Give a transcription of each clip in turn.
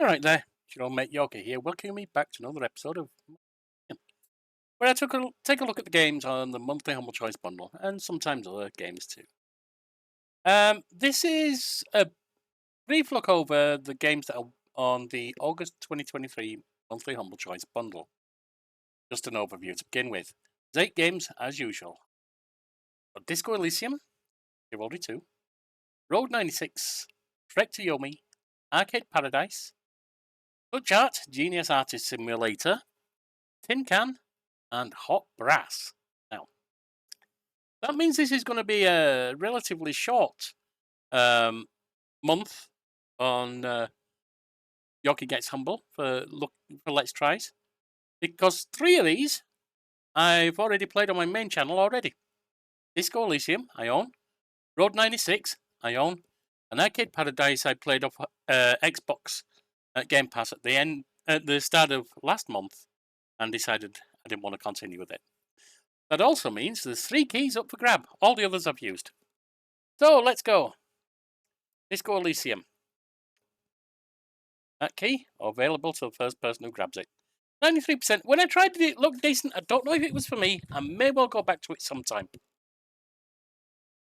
All right there, it's your old mate Yogi here, welcoming me back to another episode of where I take a look at the games on the monthly Humble Choice bundle and sometimes other games too. This is a brief look over the games that are on the August 2023 monthly Humble Choice bundle. Just an overview to begin with. There's 8 games as usual. Disco Elysium, Chivalry 2, Road 96, Trek to Yomi, Arcade Paradise, Touch Art Genius Artist Simulator, Tin Can, and Hot Brass. Now, that means this is going to be a relatively short month on Yoki Gets Humble for Let's Tries, because 3 of these I've already played on my main channel already. Disco Elysium, I own. Road 96, I own. And Arcade Paradise, I played off Xbox Game Pass at the start of last month, and decided I didn't want to continue with it. That also means there's 3 keys up for grab. All the others I've used. So let's go. Disco Elysium. That key available to the first person who grabs it. 93%. When I tried it, it looked decent. I don't know if it was for me. I may well go back to it sometime.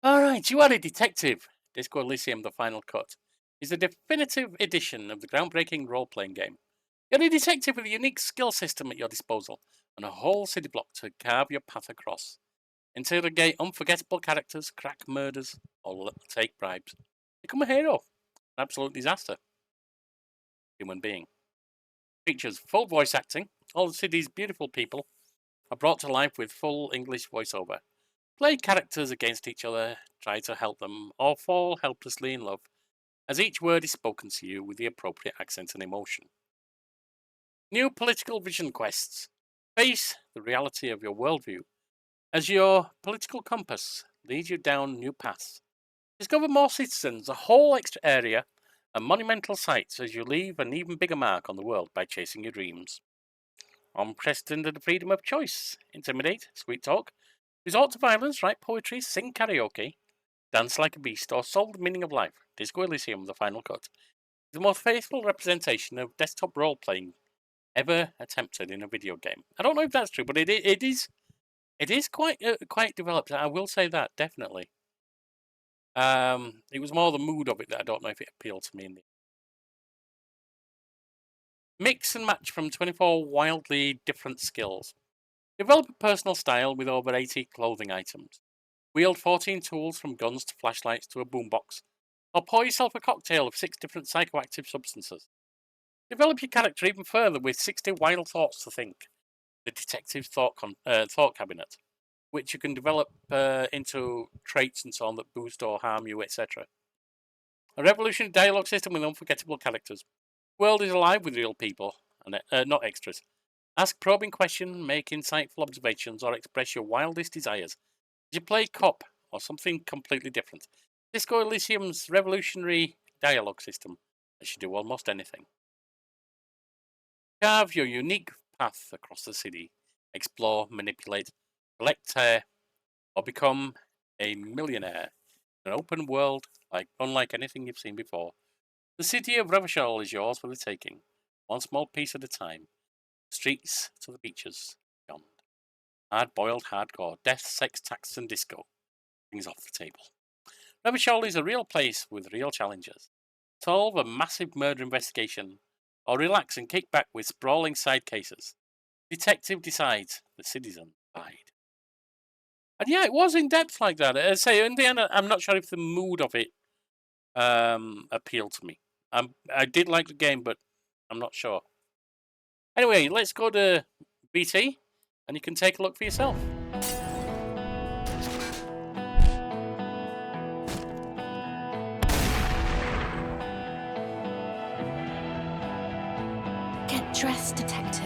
Alright, you are a detective. Disco Elysium, the final cut, is a definitive edition of the groundbreaking role-playing game. You're a detective with a unique skill system at your disposal and a whole city block to carve your path across. Interrogate unforgettable characters, crack murders, or take bribes. Become a hero. An absolute disaster. Human being. Features full voice acting. All the city's beautiful people are brought to life with full English voiceover. Play characters against each other, try to help them, or fall helplessly in love, as each word is spoken to you with the appropriate accent and emotion. New political vision quests. Face the reality of your worldview as your political compass leads you down new paths. Discover more citizens, a whole extra area, and monumental sites as you leave an even bigger mark on the world by chasing your dreams. Unprecedented freedom of choice. Intimidate, sweet talk, resort to violence, write poetry, sing karaoke, dance like a beast, or solve the meaning of life. Disco Elysium, the final cut, is the most faithful representation of desktop role-playing ever attempted in a video game. I don't know if that's true, but it is quite developed. I will say that, definitely. It was more the mood of it that I don't know if it appealed to me in the mix and match from 24 wildly different skills. Develop a personal style with over 80 clothing items. Wield 14 tools from guns to flashlights to a boombox. Or pour yourself a cocktail of 6 different psychoactive substances. Develop your character even further with 60 wild thoughts to think. The detective thought cabinet, which you can develop into traits and so on that boost or harm you, etc. A revolutionary dialogue system with unforgettable characters. The world is alive with real people, and not extras. Ask probing questions, make insightful observations, or express your wildest desires. As you play cop or something completely different. Disco Elysium's revolutionary dialogue system lets you do almost anything. Carve your unique path across the city. Explore, manipulate, collect, or become a millionaire. An open world unlike anything you've seen before. The city of Revachol is yours for the taking, one small piece at a time. Streets to the beaches beyond. Hard-boiled hardcore, death, sex, tax, and disco. Things off the table. Revachol is a real place with real challenges. Solve a massive murder investigation, or relax and kick back with sprawling side cases. Detective decides, the citizen died. And yeah, it was in depth like that. I say, in the end, I'm not sure if the mood of it appealed to me. I did like the game, but I'm not sure. Anyway, let's go to BT, and you can take a look for yourself. Get dressed, detective.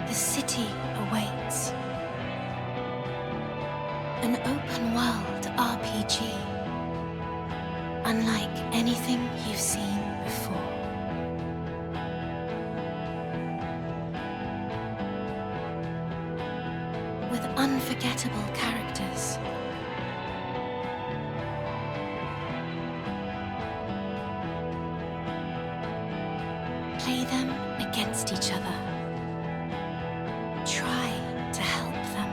The city awaits. An open world RPG. Unlike anything you've seen before. With unforgettable characters. play them against each other. Try to help them.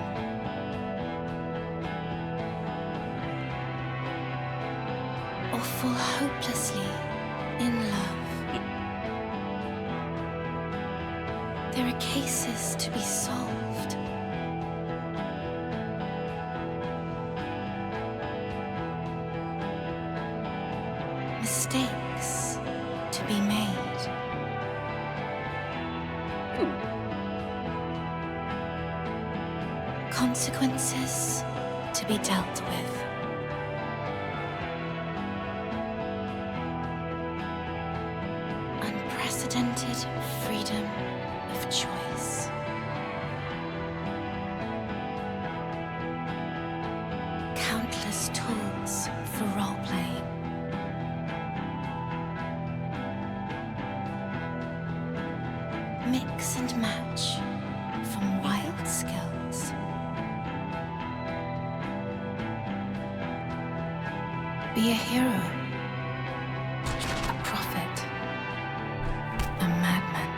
Or fall hopelessly in love. There are cases to be solved. Mistakes to be made. Consequences to be dealt with. Unprecedented freedom of choice. Countless tools for role-playing. Mix and match from wild skills. Be a hero, a prophet, a madman,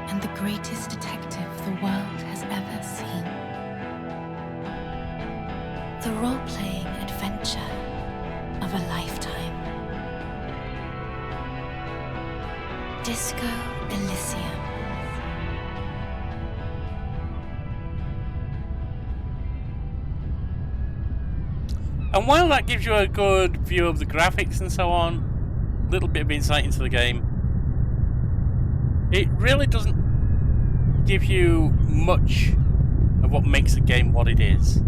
and the greatest detective the world has ever seen. The role-playing adventure of a lifetime. Disco Elysium. And while that gives you a good view of the graphics and so on, a little bit of insight into the game, it really doesn't give you much of what makes the game what it is.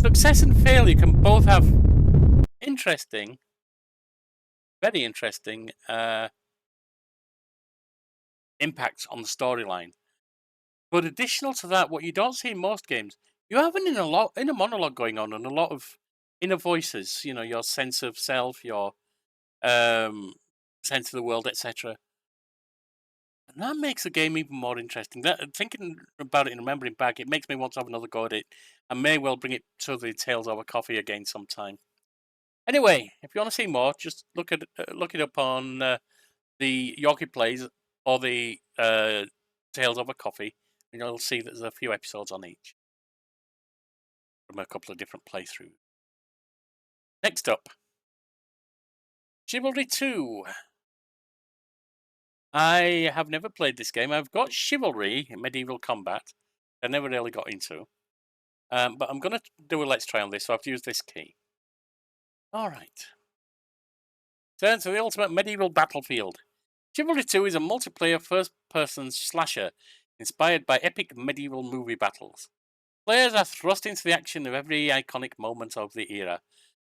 Success and failure can both have interesting, very interesting impacts on the storyline. But additional to that, what you don't see in most games, you have an inner monologue going on and a lot of inner voices. You know, your sense of self, your sense of the world, etc. And that makes the game even more interesting. Thinking about it and remembering back, it makes me want to have another go at it. I may well bring it to the Tales Over Coffee again sometime. Anyway, if you want to see more, just look it up on the Yorkie Plays or the Tales Over Coffee. And you'll see that there's a few episodes on each from a couple of different playthroughs. Next up, Chivalry 2. I have never played this game. I've got Chivalry, Medieval Combat. I never really got into. But I'm going to do a let's try on this, so I have to use this key. Alright. Turn to the ultimate medieval battlefield. Chivalry 2 is a multiplayer first-person slasher inspired by epic medieval movie battles. Players are thrust into the action of every iconic moment of the era,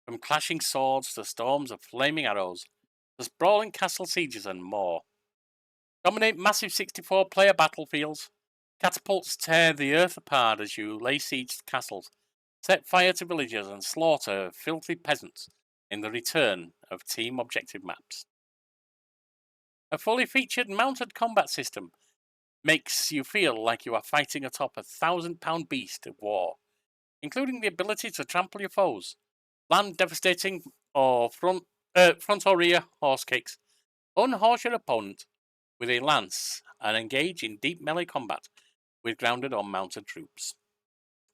from clashing swords to storms of flaming arrows, to sprawling castle sieges and more. Dominate massive 64-player battlefields. Catapults tear the earth apart as you lay siege to castles, set fire to villages and slaughter filthy peasants in the return of team objective maps. A fully featured mounted combat system makes you feel like you are fighting atop a 1,000-pound beast of war, including the ability to trample your foes, land devastating or front or rear horse kicks, unhorse your opponent with a lance, and engage in deep melee combat with grounded or mounted troops.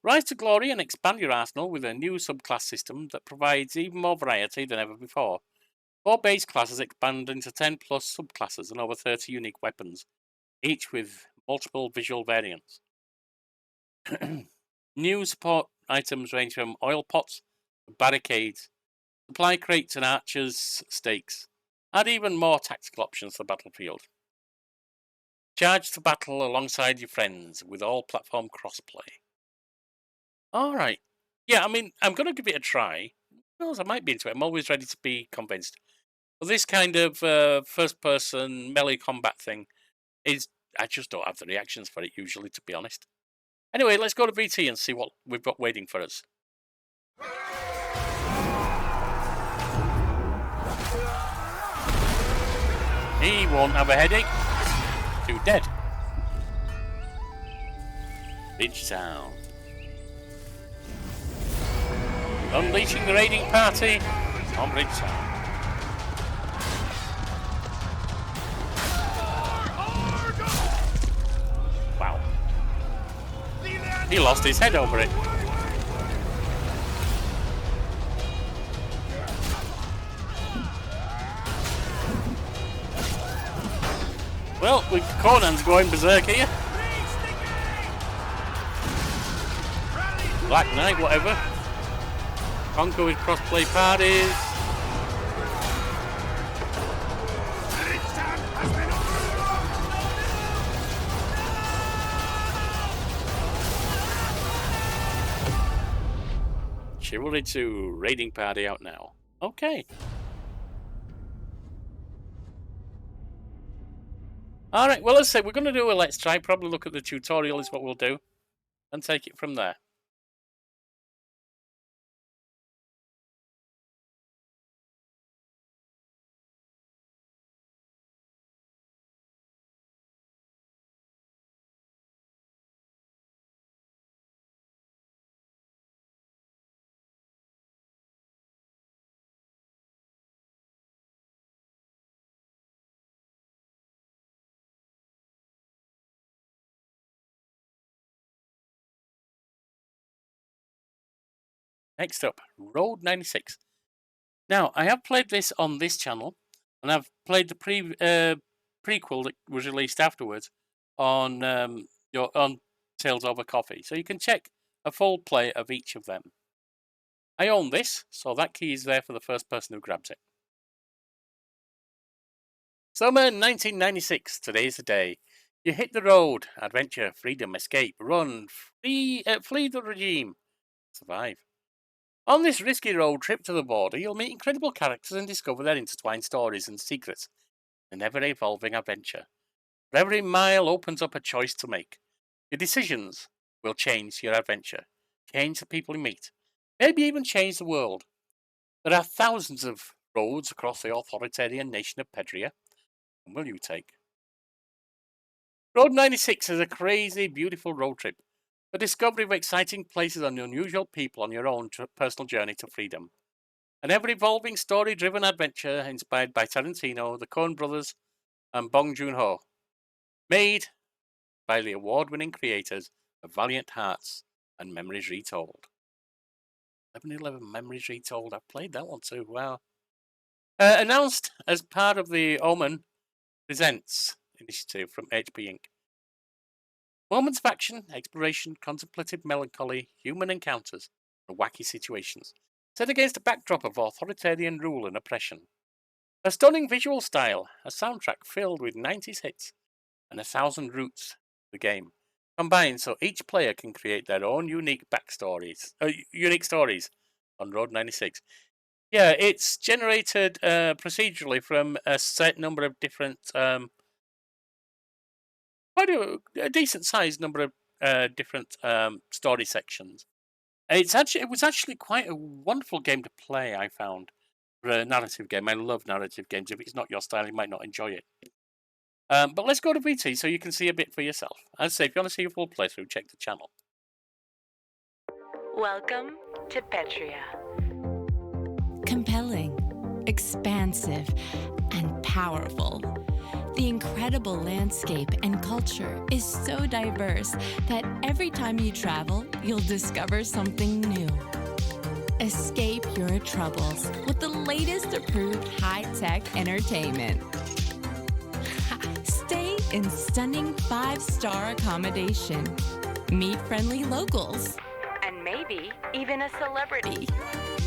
Rise to glory and expand your arsenal with a new subclass system that provides even more variety than ever before. 4 base classes expand into 10 plus subclasses and over 30 unique weapons, each with multiple visual variants. New support items range from oil pots to barricades, supply crates and archers' stakes. Add even more tactical options to the battlefield. Charge to battle alongside your friends with all platform crossplay. Alright. Yeah, I mean, I'm going to give it a try. Who knows, I might be into it. I'm always ready to be convinced. But this kind of first-person melee combat thing is... I just don't have the reactions for it usually, to be honest. Anyway, let's go to VT and see what we've got waiting for us. He won't have a headache. Too dead. Beach Town. Unleashing the raiding party On bridge side. Wow. He lost his head over it. Well, Conan's going berserk here. Black Knight, whatever. Conquer with crossplay parties. Chivalry 2 raiding party out now. Okay. Alright, well, let's say we're going to do a let's try. Probably look at the tutorial is what we'll do. And take it from there. Next up, Road 96. Now, I have played this on this channel, and I've played the prequel that was released afterwards on on Tales Over Coffee. So you can check a full play of each of them. I own this, so that key is there for the first person who grabs it. Summer 1996. Today's the day. You hit the road. Adventure, freedom, escape, run, flee the regime, survive. On this risky road trip to the border, you'll meet incredible characters and discover their intertwined stories and secrets. An ever-evolving adventure. For every mile opens up a choice to make. Your decisions will change your adventure, change the people you meet, maybe even change the world. There are thousands of roads across the authoritarian nation of Pedria. And will you take? Road 96 is a crazy, beautiful road trip. The discovery of exciting places and unusual people on your own personal journey to freedom. An ever-evolving, story-driven adventure inspired by Tarantino, the Coen brothers, and Bong Joon-ho. Made by the award-winning creators of Valiant Hearts and Memories Retold. 1111 Memories Retold. I've played that one too. Wow. Announced as part of the Omen Presents initiative from HP Inc. Moments of action, exploration, contemplative melancholy, human encounters, and wacky situations, set against a backdrop of authoritarian rule and oppression. A stunning visual style, a soundtrack filled with 90s hits, and 1,000 routes to the game, combined so each player can create their own unique stories on Road 96. Yeah, it's generated procedurally from a set number of different quite a decent sized number of different story sections. It was actually quite a wonderful game to play, I found, for a narrative game. I love narrative games. If it's not your style, you might not enjoy it. But let's go to VT so you can see a bit for yourself. As I say, if you want to see a full playthrough, check the channel. Welcome to Petria. Compelling, expansive, and powerful. The incredible landscape and culture is so diverse that every time you travel, you'll discover something new. Escape your troubles with the latest approved high-tech entertainment. Stay in stunning 5-star accommodation. Meet friendly locals. And maybe even a celebrity.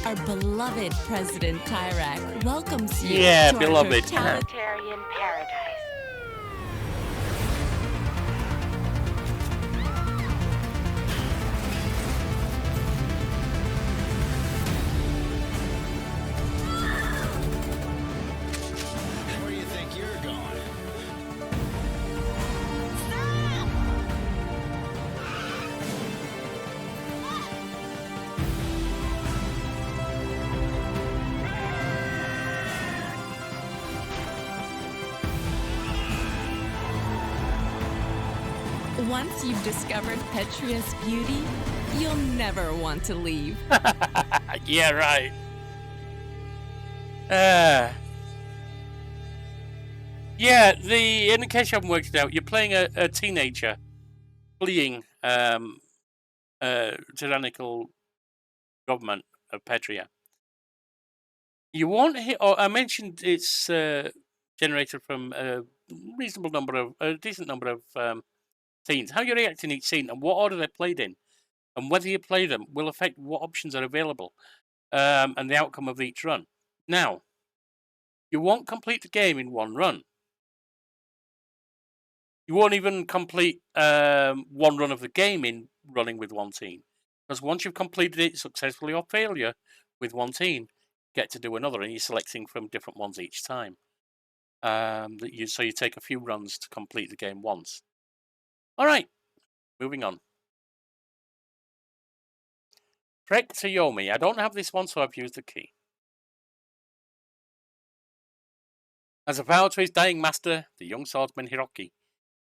Our beloved President Tyrak welcomes you Yeah, to beloved. our Totalitarian paradise. Where do you think you're going? Once you've discovered Petria's beauty, you'll never want to leave. Yeah, right. Yeah, in case you haven't worked it out, you're playing a teenager fleeing tyrannical government of Petria. You won't hit. I mentioned it's generated from a decent number of scenes. How you react in each scene and what order they're played in, and whether you play them will affect what options are available and the outcome of each run. Now, you won't complete the game in one run. You won't even complete one run of the game in running with one scene. Because once you've completed it successfully or failure with one scene, you get to do another, and you're selecting from different ones each time. So you take a few runs to complete the game once. All right, moving on. Trek to Yomi. I don't have this one, so I've used the key. As a vow to his dying master, the young swordsman Hiroki,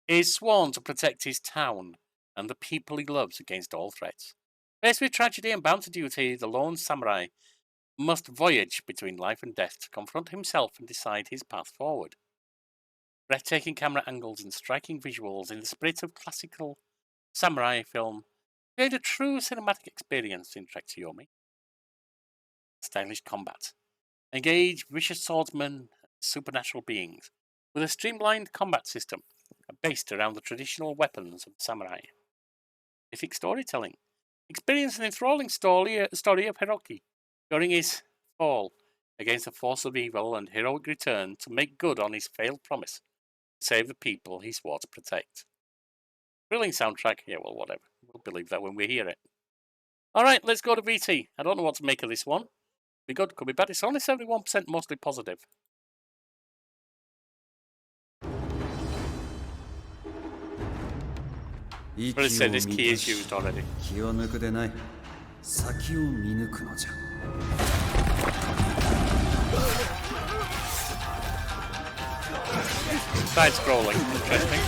he is sworn to protect his town and the people he loves against all threats. Faced with tragedy and bound to duty, the lone samurai must voyage between life and death to confront himself and decide his path forward. Breathtaking camera angles and striking visuals in the spirit of classical samurai film create a true cinematic experience in Trek to Yomi. Stylish combat. Engage vicious swordsmen and supernatural beings with a streamlined combat system based around the traditional weapons of the samurai. Mythic storytelling. Experience an enthralling story of Hiroki during his fall against the force of evil and heroic return to make good on his failed promise to save the people he swore to protect. Thrilling soundtrack. Yeah, well, whatever. We'll believe that when we hear it. Alright, let's go to VT. I don't know what to make of this one. Could be good, could be bad. It's only 71% mostly positive. But it said this key is used already. Side scrolling, interesting.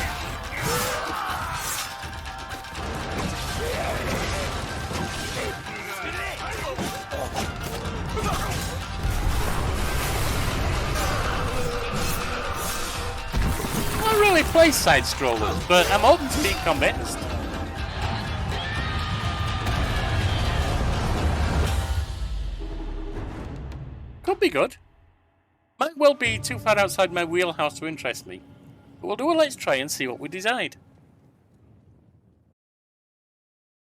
I don't really play side scrollers, but I'm open to being convinced. Could be good. Might well be too far outside my wheelhouse to interest me. But we'll do a let's try and see what we decide.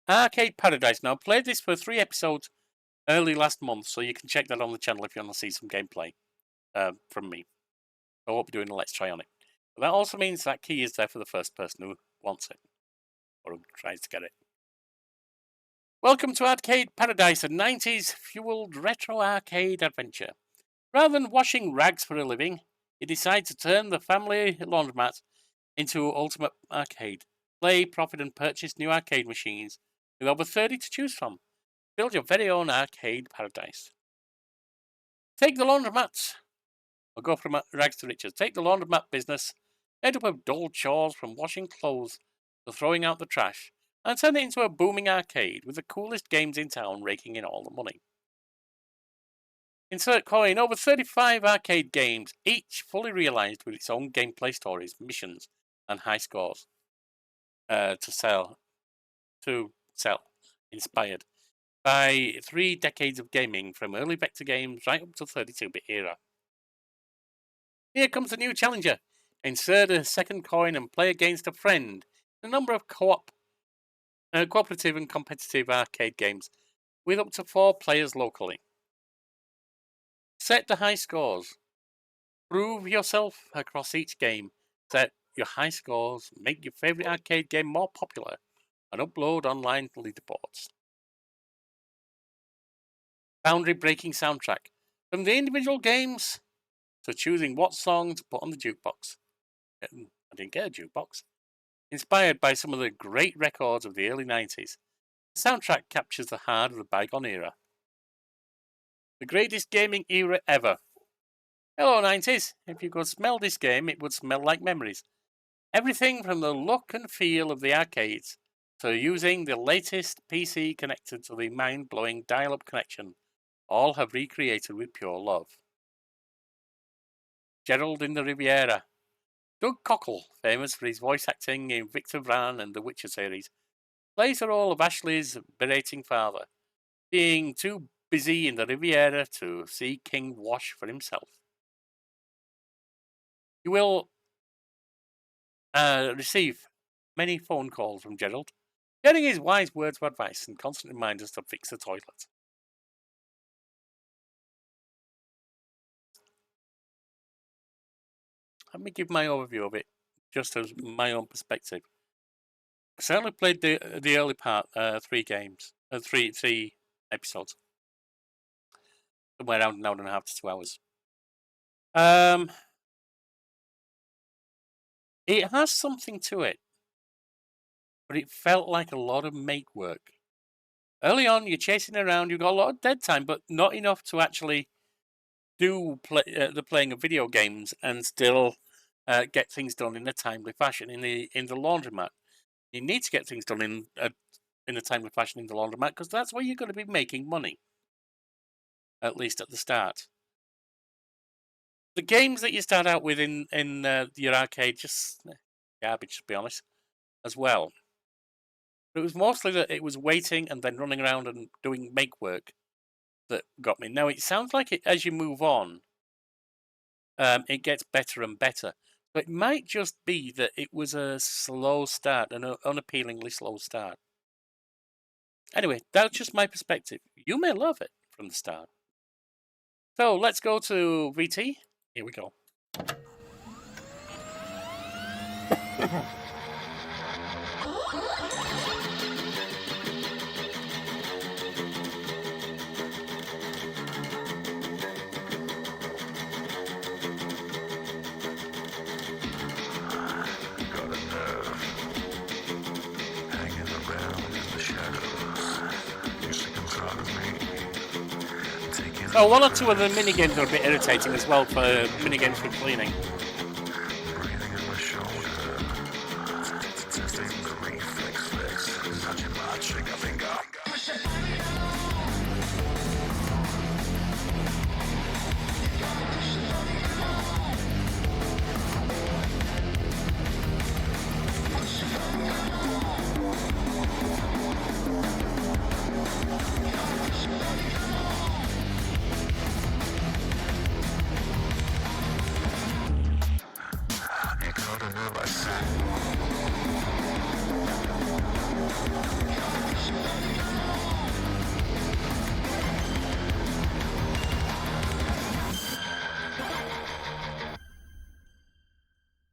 Arcade Paradise. Now, I played this for 3 episodes early last month, so you can check that on the channel if you want to see some gameplay from me. I won't be doing a let's try on it. But that also means that key is there for the first person who wants it, or who tries to get it. Welcome to Arcade Paradise, a 90s fueled retro arcade adventure. Rather than washing rags for a living, you decide to turn the family laundromat into ultimate arcade. Play, profit, and purchase new arcade machines with over 30 to choose from. Build your very own Arcade Paradise. Take the laundromat. Or go from rags to riches. Take the laundromat business, made up of dull chores from washing clothes to throwing out the trash, and turn it into a booming arcade with the coolest games in town raking in all the money. Insert coin. Over 35 arcade games, each fully realised with its own gameplay stories, missions, and high scores to sell. Inspired by 3 decades of gaming from early vector games right up to 32-bit era. Here comes a new challenger. Insert a second coin and play against a friend in a number of cooperative and competitive arcade games with up to 4 players locally. Set the high scores. Prove yourself across each game. Set your high scores. Make your favourite arcade game more popular. And upload online leaderboards. Boundary-breaking soundtrack. From the individual games to choosing what song to put on the jukebox. I didn't get a jukebox. Inspired by some of the great records of the early 90s, the soundtrack captures the heart of the bygone era. The greatest gaming era ever. Hello 90s, if you could smell this game, it would smell like memories. Everything from the look and feel of the arcades to using the latest PC connected to the mind-blowing dial-up connection, all have recreated with pure love. Gerald in the Riviera. Doug Cockle, famous for his voice acting in Victor Vran and the Witcher series, plays the role of Ashley's berating father, being too busy in the Riviera to see King wash for himself. You will receive many phone calls from Gerald, sharing his wise words of advice and constant reminders to fix the toilet. Let me give my overview of it, just as my own perspective. I certainly played the early part, 3 games, three episodes, somewhere around an hour and a half to 2 hours. It has something to it, but it felt like a lot of make work. Early on, you're chasing around, you've got a lot of dead time, but not enough to actually do the playing of video games and still get things done in a timely fashion in the laundromat. You need to get things done in a timely fashion in the laundromat because that's where you're going to be making money, at least at the start. The games that you start out with in your arcade, just garbage, to be honest, as well. But it was mostly that it was waiting and then running around and doing make work that got me. Now, it sounds like as you move on, it gets better and better. But it might just be that it was a slow start, an unappealingly slow start. Anyway, that's just my perspective. You may love it from the start. So let's go to VT. Here we go. Oh, one or two of the minigames are a bit irritating as well for minigames for cleaning.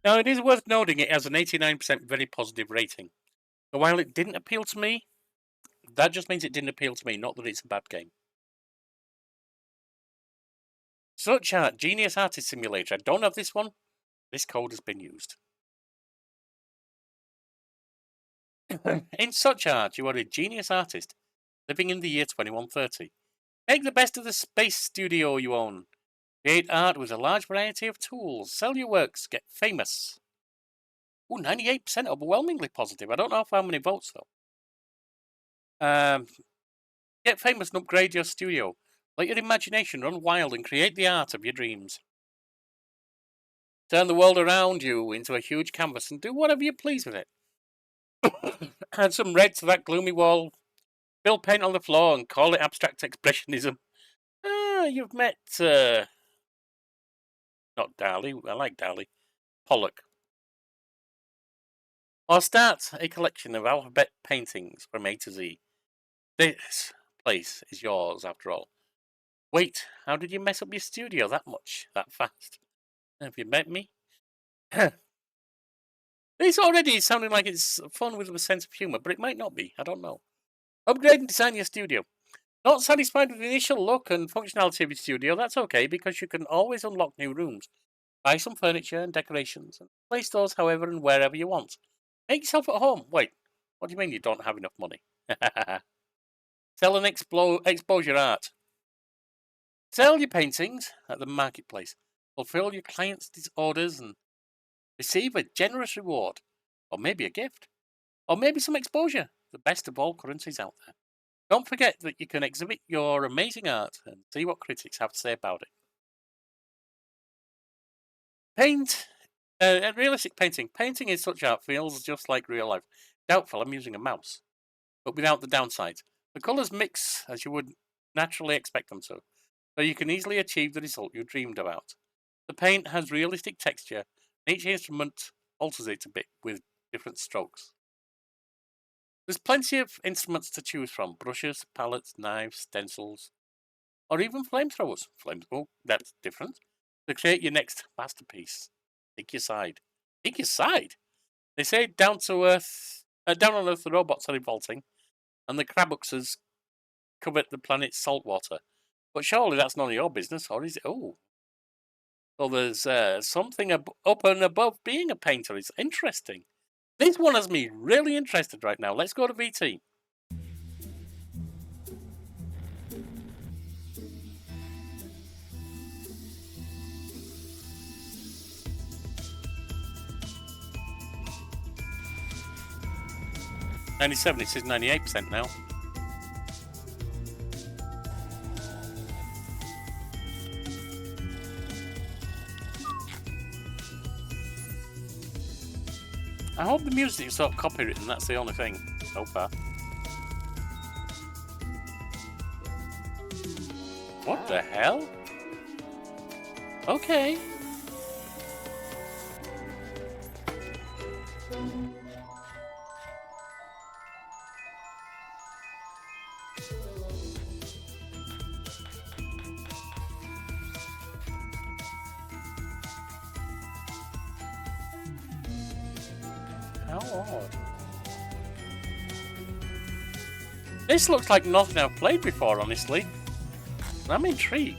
Now, it is worth noting it has an 89% very positive rating. So while it didn't appeal to me, that just means it didn't appeal to me, not that it's a bad game. Such Art, Genius Artist Simulator. I don't have this one. This code has been used. In Such Art, you are a genius artist living in the year 2130. Make the best of the space studio you own. Create art with a large variety of tools. Sell your works. Get famous. Ooh, 98% overwhelmingly positive. I don't know how many votes, though. Get famous and upgrade your studio. Let your imagination run wild and create the art of your dreams. Turn the world around you into a huge canvas and do whatever you please with it. Add some red to that gloomy wall. Spill paint on the floor and call it abstract expressionism. You've met... not Dali. I like Dali. Pollock. Or start a collection of alphabet paintings from A to Z. This place is yours, after all. Wait, how did you mess up your studio that much, that fast? Have you met me? It's already sounding like it's fun with a sense of humour, but it might not be. I don't know. Upgrade and design your studio. Not satisfied with the initial look and functionality of your studio? That's okay, because you can always unlock new rooms. Buy some furniture and decorations, and place those however and wherever you want. Make yourself at home. Wait, what do you mean you don't have enough money? Sell and expose your art. Sell your paintings at the marketplace. Fulfill your clients' orders and receive a generous reward. Or maybe a gift. Or maybe some exposure. The best of all currencies out there. Don't forget that you can exhibit your amazing art and see what critics have to say about it. Paint, realistic painting. Painting in such art feels just like real life. Doubtful I'm using a mouse, but without the downside. The colours mix as you would naturally expect them to, so you can easily achieve the result you dreamed about. The paint has realistic texture, and each instrument alters it a bit with different strokes. There's plenty of instruments to choose from: brushes, palettes, knives, stencils, or even flamethrowers. Oh, that's different. To create your next masterpiece. Pick your side. Pick your side? They say down on Earth, the robots are revolting, and the Crabuxes covet the planet's salt water. But surely that's none of your business, or is it? Oh. Well, there's something up and above being a painter. It's interesting. This one has me really interested right now. Let's go to VT. $97, it says 98% now. I hope the music is not copywritten, that's the only thing so far. What the hell? Okay. How odd. This looks like nothing I've played before, honestly. I'm intrigued.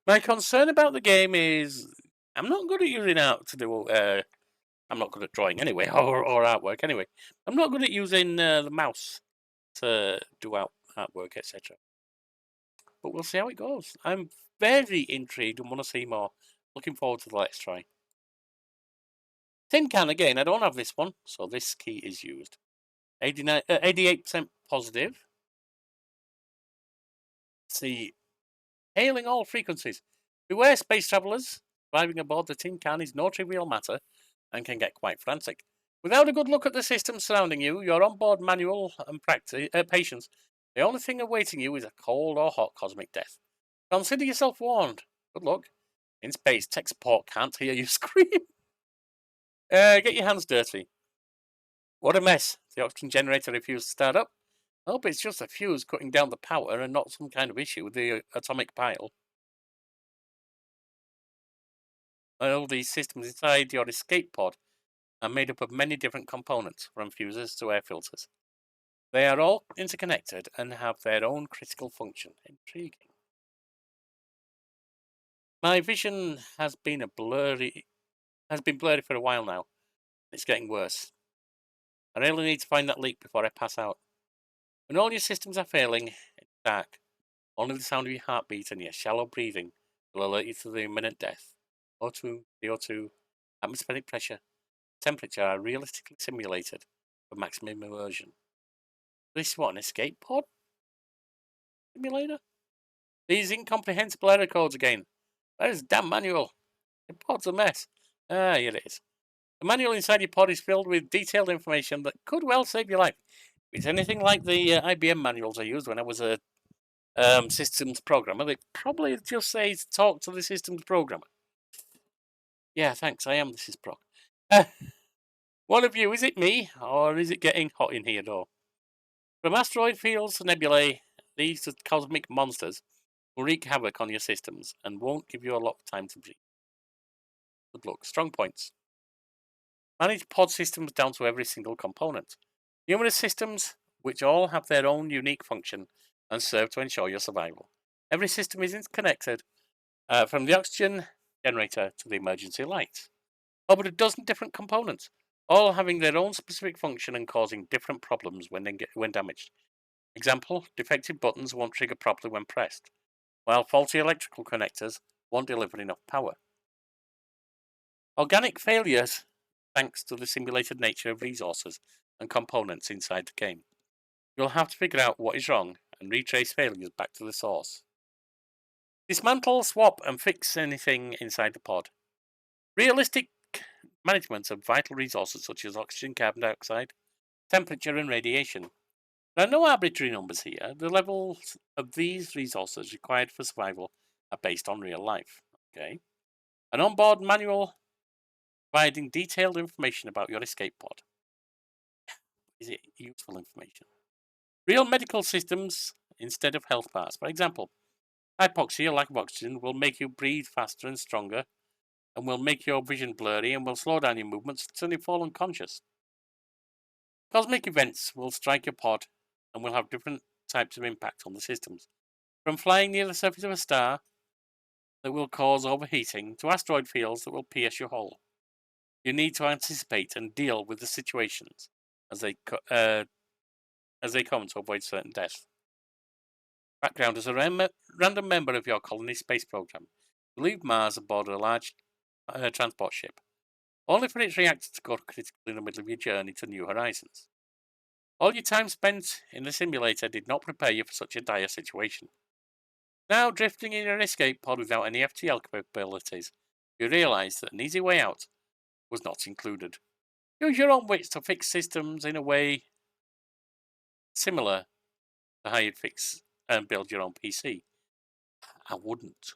My concern about the game is I'm not good at using art to do. I'm not good at drawing anyway, or artwork anyway. I'm not good at using the mouse to do artwork, etc. But we'll see how it goes. I'm very intrigued and want to see more. Looking forward to the Let's Try. Tin Can again. I don't have this one, so this key is used. 88% positive. Let's see. Hailing all frequencies. Beware, space travellers. Driving aboard the Tin Can is no trivial matter and can get quite frantic. Without a good look at the systems surrounding you, your onboard manual and patience, the only thing awaiting you is a cold or hot cosmic death. Consider yourself warned. Good luck. In space, tech support can't hear you scream. Get your hands dirty. What a mess. The oxygen generator refused to start up. I hope it's just a fuse cutting down the power and not some kind of issue with the atomic pile. All these systems inside your escape pod are made up of many different components, from fuses to air filters. They are all interconnected and have their own critical function. Intriguing. My vision has been blurry for a while now. It's getting worse. I really need to find that leak before I pass out. When all your systems are failing, it's dark. Only the sound of your heartbeat and your shallow breathing will alert you to the imminent death. O2, CO2, atmospheric pressure, temperature are realistically simulated for maximum immersion. This what, an escape pod simulator? These incomprehensible error codes again. Where's the damn manual? The pod's a mess. Ah, here it is. The manual inside your pod is filled with detailed information that could well save your life. If it's anything like the IBM manuals I used when I was a systems programmer, they probably just say talk to the systems programmer. Yeah, thanks, I am the sysprog. One of you, is it me, or is it getting hot in here, though? From asteroid fields to nebulae, these cosmic monsters will wreak havoc on your systems and won't give you a lot of time to breathe. Good luck. Strong points. Manage pod systems down to every single component. Numerous systems which all have their own unique function and serve to ensure your survival. Every system is interconnected, from the oxygen generator to the emergency light. Over a dozen different components, all having their own specific function and causing different problems when damaged. Example, defective buttons won't trigger properly when pressed, while faulty electrical connectors won't deliver enough power. Organic failures, thanks to the simulated nature of resources and components inside the game. You'll have to figure out what is wrong and retrace failures back to the source. Dismantle, swap, and fix anything inside the pod. Realistic management of vital resources such as oxygen, carbon dioxide, temperature, and radiation. There are no arbitrary numbers here. The levels of these resources required for survival are based on real life. Okay. An onboard manual providing detailed information about your escape pod. Is it useful information? Real medical systems instead of health parts. For example, hypoxia, lack of oxygen, will make you breathe faster and stronger, and will make your vision blurry and will slow down your movements until you fall unconscious. Cosmic events will strike your pod and will have different types of impact on the systems, from flying near the surface of a star that will cause overheating to asteroid fields that will pierce your hull. You need to anticipate and deal with the situations as they come to avoid certain death. Background: as a random member of your colony space program, you leave Mars aboard a large transport ship, only for its reactor to go critical in the middle of your journey to new horizons. All your time spent in the simulator did not prepare you for such a dire situation. Now, drifting in your escape pod without any FTL capabilities, you realise that an easy way out was not included. Use your own wits to fix systems in a way similar to how you'd fix and build your own PC. I wouldn't.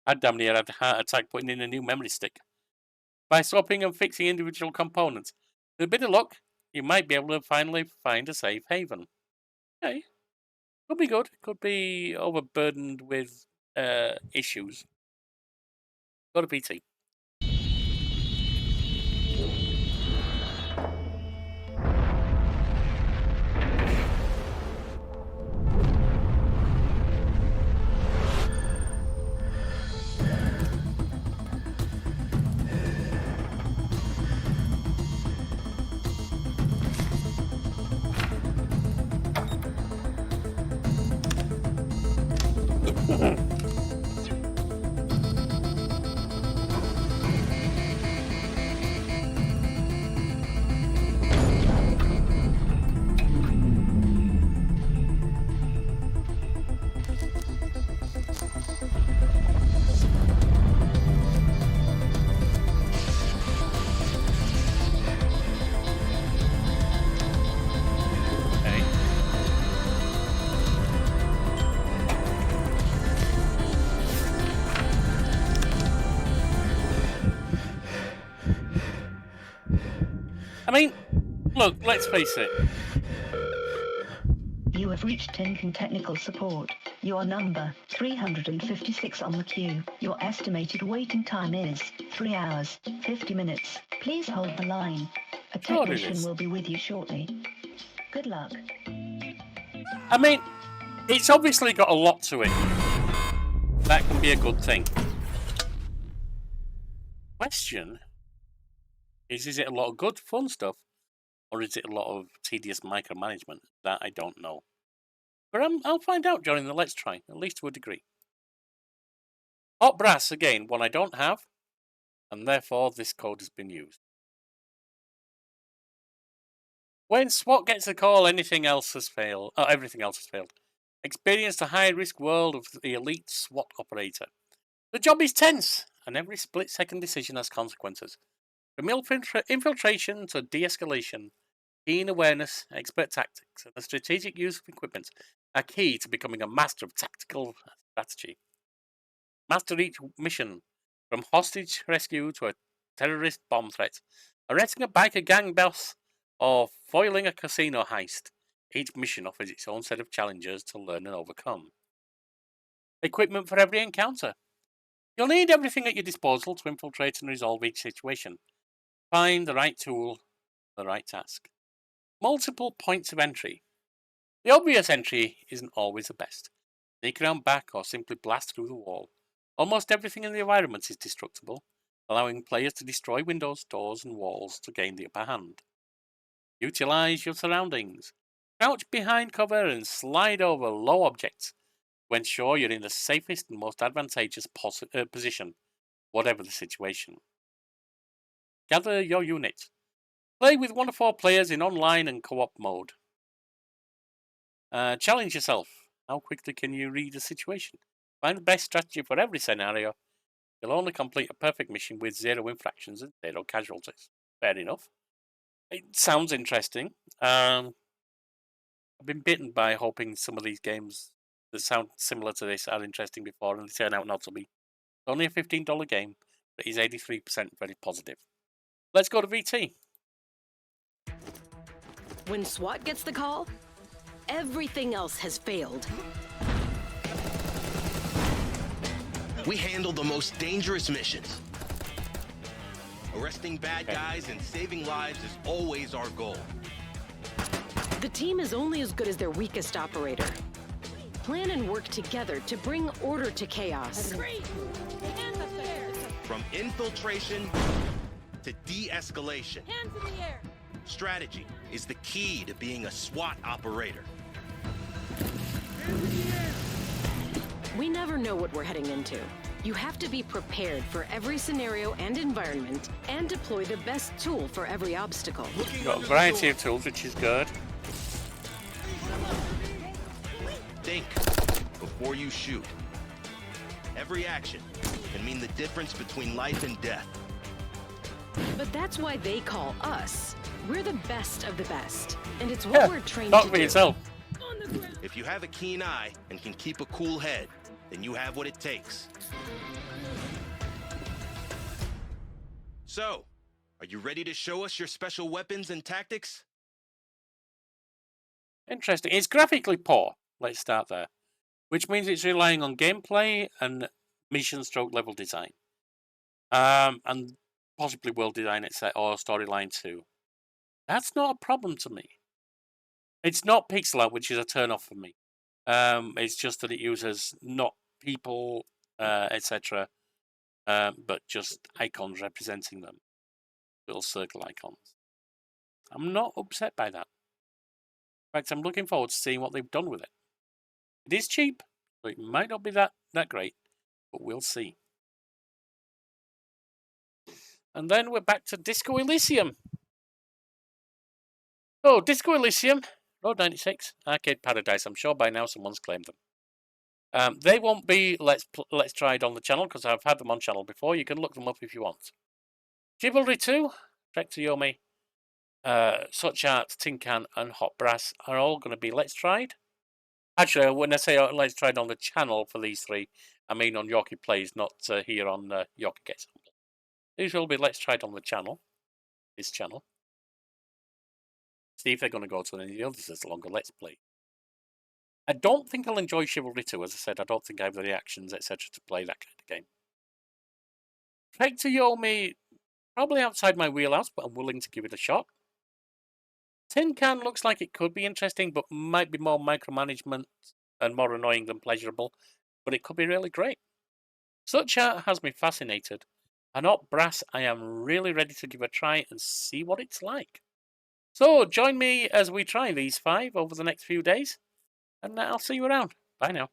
I'd damn near had a heart attack putting in a new memory stick. By swapping and fixing individual components, with a bit of luck, you might be able to finally find a safe haven. Okay. Could be good. Could be overburdened with issues. Go to PT. I mean, look, let's face it. You have reached Tenkan Technical Support. You are number 356 on the queue. Your estimated waiting time is 3 hours, 50 minutes. Please hold the line. A technician will be with you shortly. Good luck. I mean, it's obviously got a lot to it. That can be a good thing. Question is it a lot of good, fun stuff, or is it a lot of tedious micromanagement? That I don't know. But I'll find out during the Let's Try, at least to a degree. Hot brass, again, one I don't have, and therefore this code has been used. When SWAT gets a call, everything else has failed. Experience the high-risk world of the elite SWAT operator. The job is tense, and every split-second decision has consequences. From infiltration to de-escalation, keen awareness, expert tactics, and the strategic use of equipment are key to becoming a master of tactical strategy. Master each mission, from hostage rescue to a terrorist bomb threat, arresting a biker gang boss, or foiling a casino heist. Each mission offers its own set of challenges to learn and overcome. Equipment for every encounter. You'll need everything at your disposal to infiltrate and resolve each situation. Find the right tool for the right task. Multiple points of entry. The obvious entry isn't always the best. Sneak around back or simply blast through the wall. Almost everything in the environment is destructible, allowing players to destroy windows, doors, and walls to gain the upper hand. Utilize your surroundings. Crouch behind cover and slide over low objects. to ensure you're in the safest and most advantageous position, whatever the situation. Gather your unit. Play with 1 to 4 players in online and co-op mode. Challenge yourself. How quickly can you read the situation? Find the best strategy for every scenario. You'll only complete a perfect mission with 0 infractions and 0 casualties. Fair enough. It sounds interesting. I've been bitten by hoping some of these games that sound similar to this are interesting before, and they turn out not to be. It's only a $15 game, but he's 83% very positive. Let's go to VT. When SWAT gets the call, everything else has failed. We handle the most dangerous missions. Arresting bad guys and saving lives is always our goal. The team is only as good as their weakest operator. Plan and work together to bring order to chaos. From infiltration to de-escalation. Strategy is the key to being a SWAT operator. We never know what we're heading into. You have to be prepared for every scenario and environment and deploy the best tool for every obstacle. You've got a variety of tools, which is good. Think before you shoot. Every action can mean the difference between life and death. But that's why they call us. We're the best of the best, and it's what we're trained to Talk for do. yourself. If you have a keen eye and can keep a cool head, then you have what it takes. So, are you ready to show us your special weapons and tactics? Interesting. It's graphically poor. Let's start there. Which means it's relying on gameplay and mission stroke level design. And possibly world design or storyline too. That's not a problem to me. It's not pixel art, which is a turn off for me. It's just that it uses not people, etc., but just icons representing them. Little circle icons. I'm not upset by that. In fact, I'm looking forward to seeing what they've done with it. It is cheap, so it might not be that great, but we'll see. And then we're back to Disco Elysium. Oh, Disco Elysium, Road 96, Arcade Paradise. I'm sure by now someone's claimed them. They won't be Let's Try It on the channel because I've had them on channel before. You can look them up if you want. Chivalry 2, Trek to Yomi, Such Art, Tin Can, and Hot Brass are all going to be Let's Tried. Actually, when I say Let's Tried on the channel for these 3, I mean on Yorkie Plays, not here on Yorkie Gets Humble. These will be Let's Tried on the channel, this channel. See if they're going to go to any of the others as longer Let's Play. I don't think I'll enjoy Chivalry 2, as I said. I don't think I have the reactions, etc. to play that kind of game. Trek to Yomi, probably outside my wheelhouse, but I'm willing to give it a shot. Tin Can looks like it could be interesting, but might be more micromanagement and more annoying than pleasurable. But it could be really great. Such Art has me fascinated. And Hot Brass, I am really ready to give a try and see what it's like. So join me as we try these 5 over the next few days. And I'll see you around. Bye now.